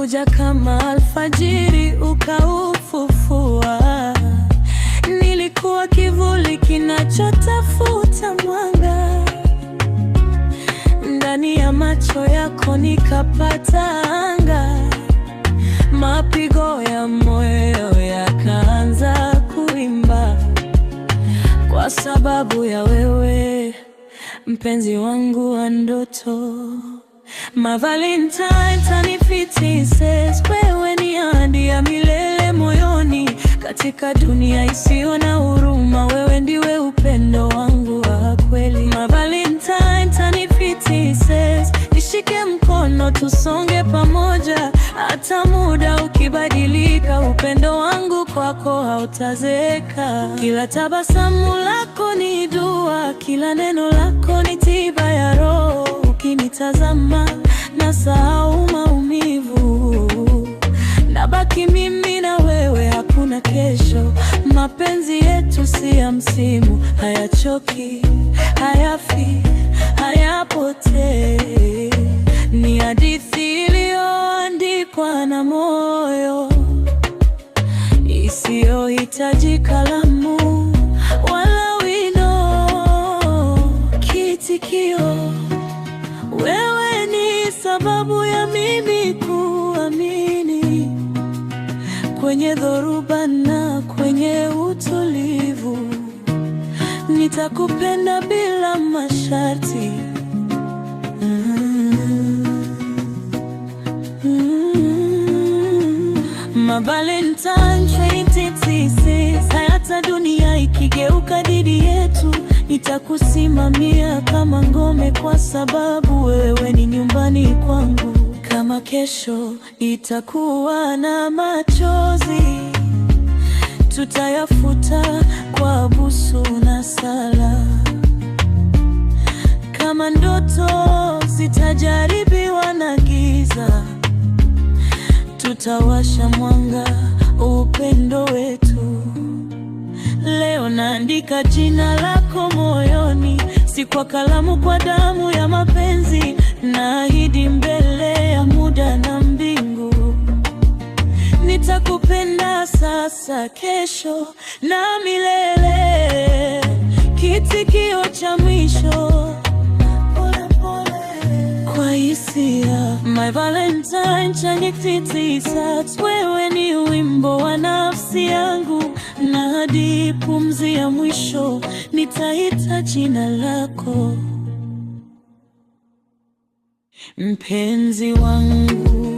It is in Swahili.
ulikuja kama alfajiri ukaufufua. Nilikuwa kivuli kinachotafuta mwanga, ndani ya macho yako nikapata anga. Mapigo ya moyo yakaanza kuimba, kwa sababu ya wewe, mpenzi wangu wa ndoto. My Valentine tanifitis, wewe ni ahadi ya milele moyoni. Katika dunia isiyo na huruma, wewe ndiwe upendo wangu wa kweli. My Valentine tanifitis, nishike mkono tusonge pamoja. Hata muda ukibadilika, upendo wangu kwako hautazeeka. Kila tabasamu lako ni dua, kila neno lako ni tiba ya roho. Ukinitazama nasahau maumivu, nabaki mimi na wewe, hakuna kesho. Mapenzi yetu si ya msimu, hayachoki, hayafi, hayapotei. Ni hadithi iliyoandikwa na moyo, isiyohitaji kalamu wala wino. Kitikio, wewe ni sababu ya mimi kuamini, kwenye dhoruba na kwenye utulivu. Nitakupenda bila masharti. My Valentine 2026, hata dunia ikigeuka dhidi yetu, nitakusimamia kama ngome, kwa sababu wewe ni nyumbani kwangu. Kama kesho itakuwa na machozi, tutayafuta kwa busu na sala. Kama ndoto zitajaribiwa na giza, tutawasha mwanga, upendo wetu. Leo naandika jina lako moyoni, si kwa kalamu, kwa damu ya mapenzi. Naahidi mbele ya muda na mbingu, nitakupenda sasa, kesho na milele. Kitikio cha mwisho, kwa hisia. My Valentine tanifitis, wewe ni wimbo wa nafsi yangu, na hadi pumzi ya mwisho nitaita jina lako, mpenzi wangu.